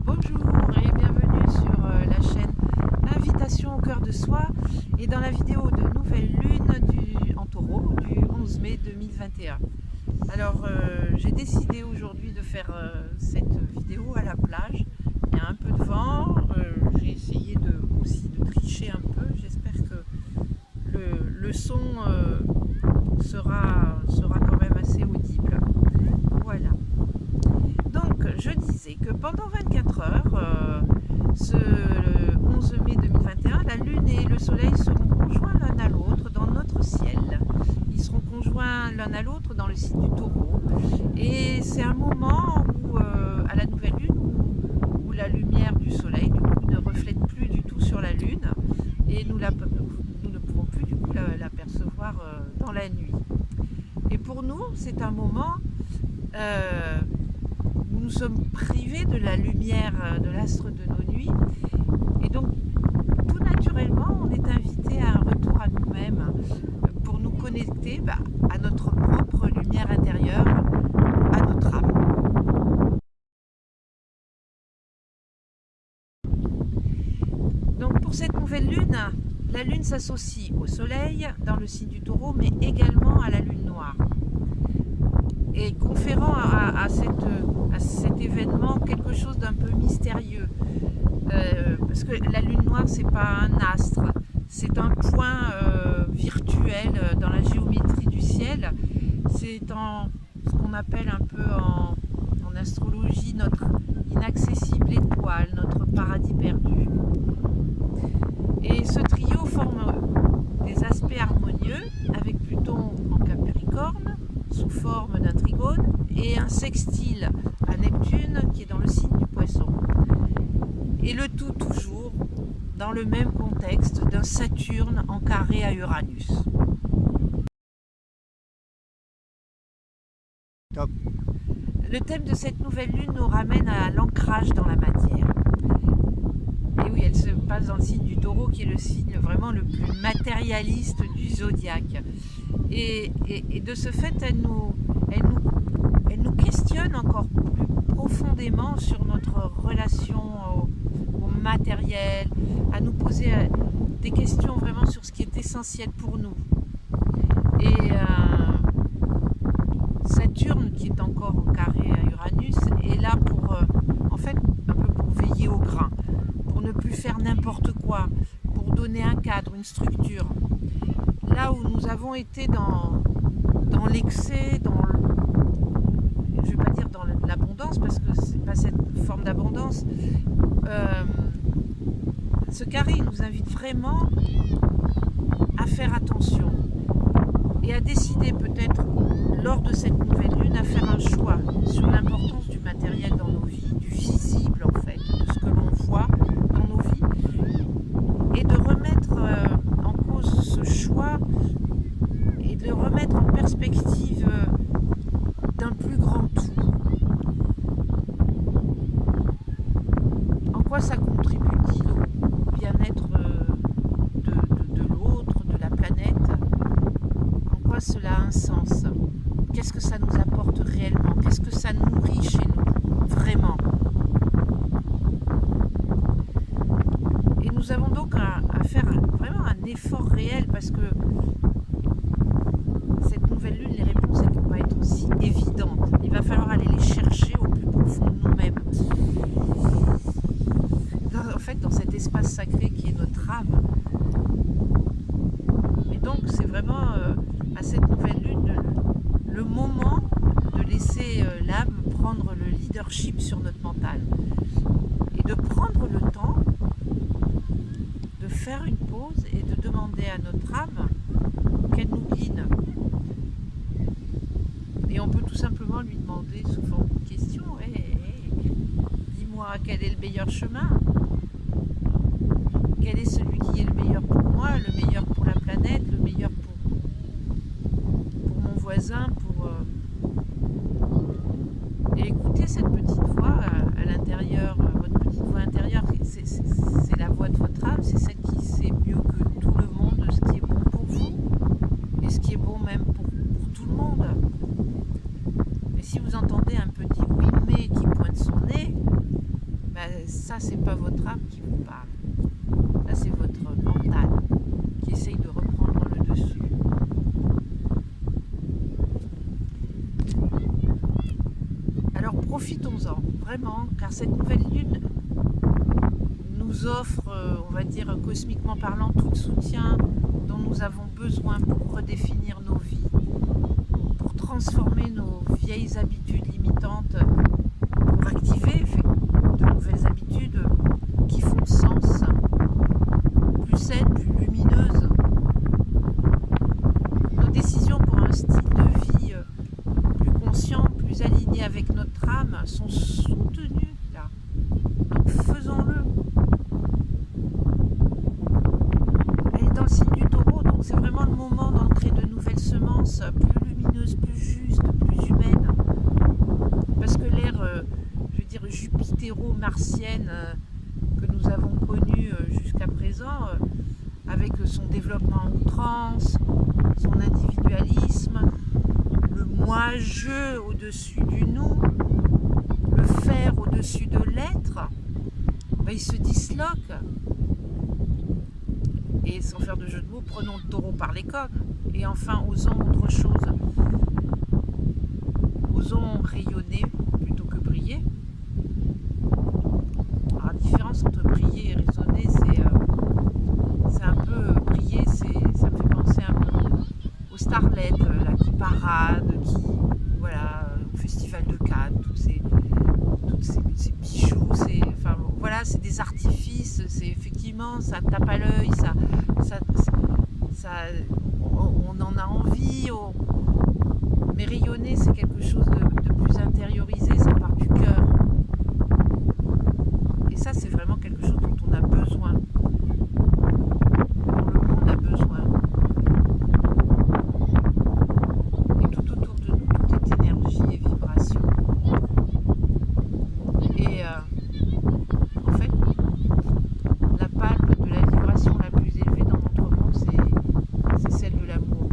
Bonjour et bienvenue sur la chaîne Invitation au cœur de soi et dans la vidéo de nouvelle lune en taureau du 11 mai 2021. Alors j'ai décidé aujourd'hui de faire cette vidéo à la plage. Il y a un peu de vent, j'ai essayé aussi de tricher un peu. J'espère que le son sera quand même assez audible. Voilà. Donc je disais que pendant 24 heures, le 11 mai 2021, la Lune et le Soleil seront conjoints l'un à l'autre dans notre ciel. Ils seront conjoints l'un à l'autre dans le signe du Taureau. Et c'est un moment où, à la nouvelle Lune, où la lumière du Soleil du coup, ne reflète plus du tout sur la Lune et nous ne pouvons plus du coup l'apercevoir dans la nuit. Et pour nous, c'est un moment où nous sommes privés de la lumière de l'astre de nos nuits, et donc tout naturellement on est invité à un retour à nous-mêmes pour nous connecter à notre propre lumière intérieure, à notre âme. Donc pour cette nouvelle lune, la lune s'associe au soleil dans le signe du Taureau, mais également à la lune noire, et conférant à cet événement quelque chose d'un peu mystérieux, parce que la lune noire, c'est pas un astre, c'est un point virtuel dans la géométrie du ciel. C'est ce qu'on appelle un peu en astrologie notre inaccessible étoile, notre paradis perdu. Et ce trio forme des aspects harmonieux avec Pluton en Capricorne sous forme d'un trigone et un sextile à Neptune qui est dans le signe du Poisson. Et le tout toujours dans le même contexte d'un Saturne en carré à Uranus. Top. Le thème de cette nouvelle lune nous ramène à l'ancrage dans la matière. Et oui, elle se passe dans le signe du Taureau, qui est le signe vraiment le plus matérialiste du zodiaque. Et de ce fait, elle nous questionne encore plus profondément sur notre relation au matériel, à nous poser des questions vraiment sur ce qui est essentiel pour nous. Et Saturne, qui est encore en carré à Uranus, est là pour, en fait, un peu pour veiller au grain, pour ne plus faire n'importe quoi, pour donner un cadre, une structure. Là où nous avons été dans l'excès, je ne vais pas dire dans l'abondance, parce que ce n'est pas cette forme d'abondance, ce carré nous invite vraiment à faire attention et à décider peut-être lors de cette nouvelle lune à faire un choix sur l'importance du matériel dans nos vies, du visible en fait, de ce que l'on voit dans nos vies, et de remettre en cause ce choix et de le remettre en perspective d'un plus grand tout. En quoi ça contribue-t-il au bien-être de l'autre, de la planète? En quoi cela a un sens? Qu'est-ce que ça nous apporte réellement? Qu'est-ce que ça nourrit chez nous, vraiment? Et nous avons donc à faire vraiment un effort réel, parce que cette nouvelle lune, les réponses ne vont pas être aussi évidentes. Il va falloir aller les chercher au plus profond de nous-mêmes. En fait, dans cet espace sacré qui est notre âme. Et donc, c'est vraiment à cette nouvelle lune le moment de laisser l'âme prendre le leadership sur notre mental. Et de prendre le temps de faire une pause et de demander à notre âme qu'elle nous guide. Et on peut tout simplement lui demander sous forme de question, dis-moi quel est le meilleur chemin? Quel est celui qui est le meilleur pour moi, le meilleur pour la planète, le meilleur pour mon voisin, Et écoutez cette petite voix à l'intérieur, votre petite voix intérieure, c'est la voix de votre âme, c'est celle qui sait mieux que tout le monde ce qui est bon pour vous, et ce qui est bon même pour tout le monde. Et si vous entendez un petit oui mais qui pointe son nez, ben, ça c'est pas votre âme qui vous parle. Ça c'est votre mental qui essaye de reprendre le dessus. Alors profitons-en, vraiment, car cette nouvelle lune nous offre, on va dire cosmiquement parlant, tout le soutien dont nous avons besoin pour redéfinir nos vies, pour transformer nos vieilles habitudes limitantes, pour activer de nouvelles habitudes qui font sens, plus saines, plus lumineuses. Nos décisions pour un style de vie plus conscient, plus aligné avec notre âme sont soutenues là. Donc faisons-le. Elle est dans le signe du Taureau, donc c'est vraiment le moment d'ancrer de nouvelles semences plus lumineuses, plus justes, plus humaines. Parce que l'ère, je veux dire, jupitero-martienne que nous avons connue jusqu'à présent, avec son développement à outrance, son individualisme, le moi-je au-dessus du nous, le faire au-dessus de l'être, ben, il se disloque. Et sans faire de jeu de mots, prenons le taureau par les cornes. Et enfin, osons autre chose. Osons rayonner plutôt que briller. Alors, la différence entre briller et rayonner, c'est un peu briller, ça me fait penser un peu aux starlettes là, qui paradent, qui voilà, au festival de Cannes, tous ces bijoux, enfin voilà, c'est des artifices, c'est effectivement, ça tape à l'œil, on en a envie, mais rayonner c'est quelque chose de plus intériorisé, ça part du cœur. Et ça c'est vraiment quelque chose dont on a besoin, dont le monde a besoin. Et tout autour de nous, tout est énergie et vibration. Et en fait, la palme de la vibration la plus élevée dans notre monde, c'est celle de l'amour.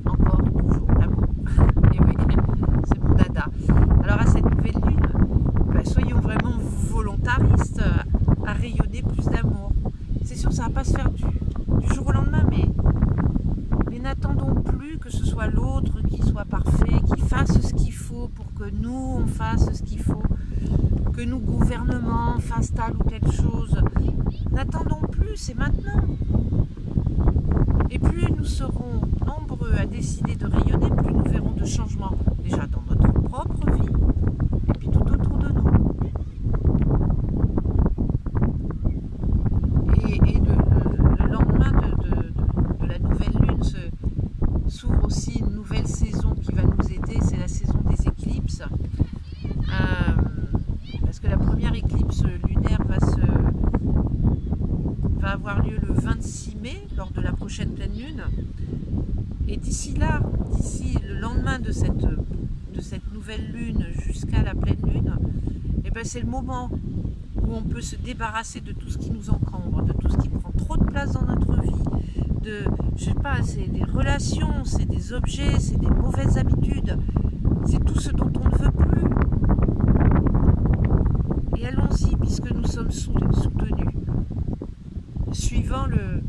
Encore, toujours, l'amour. Et oui, c'est mon dada. Alors à cette nouvelle lune, ben, soyons vraiment volontaristes à rayonner plus d'amour. C'est sûr, ça ne va pas se faire du jour au lendemain, mais n'attendons plus que ce soit l'autre qui soit parfait, qui fasse ce qu'il faut pour que nous, on fasse ce qu'il faut, que nos gouvernements fassent telle ou telle chose. N'attendons plus, c'est maintenant. Et plus nous serons nombreux à décider de rayonner, plus nous verrons de changements, déjà dans notre propre vie, et puis tout autour de nous. Et le lendemain de la nouvelle lune s'ouvre aussi une nouvelle saison qui va nous aider, c'est la saison des éclipses. Parce que la première éclipse lunaire va avoir lieu le 26 mai, lors de la prochaine pleine lune. Et d'ici là, d'ici le lendemain de cette nouvelle lune jusqu'à la pleine lune, et ben c'est le moment où on peut se débarrasser de tout ce qui nous encombre, de tout ce qui prend trop de place dans notre vie, je sais pas, c'est des relations, c'est des objets, c'est des mauvaises habitudes, c'est tout ce dont on ne veut plus. Et allons-y, puisque nous sommes soutenus, suivant le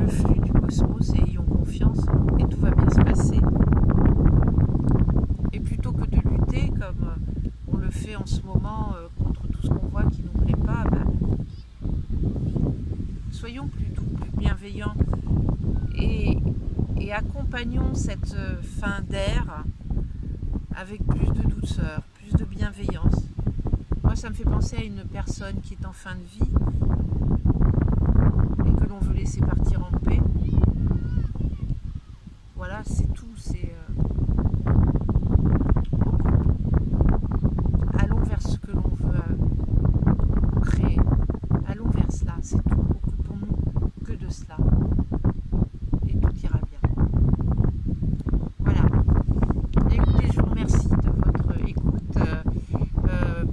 flux du cosmos, et ayons confiance, et tout va bien se passer. Et plutôt que de lutter comme on le fait en ce moment contre tout ce qu'on voit qui ne nous plaît pas, ben, soyons plus doux, plus bienveillants, et accompagnons cette fin d'ère avec plus de douceur, plus de bienveillance. Moi, ça me fait penser à une personne qui est en fin de vie et que l'on veut laisser partir en paix. Voilà, c'est tout. Allons vers ce que l'on veut créer. Allons vers cela, c'est tout. Occupons-nous que de cela. Et tout ira bien. Voilà. Écoutez, je vous remercie de votre écoute.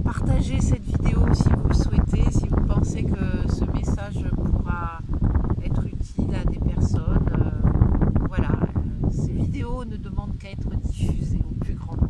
Partagez cette vidéo si vous le souhaitez, si vous pensez que ce message pourra être utile à des personnes. Voilà, ces vidéos ne demandent qu'à être diffusées au plus grand nombre.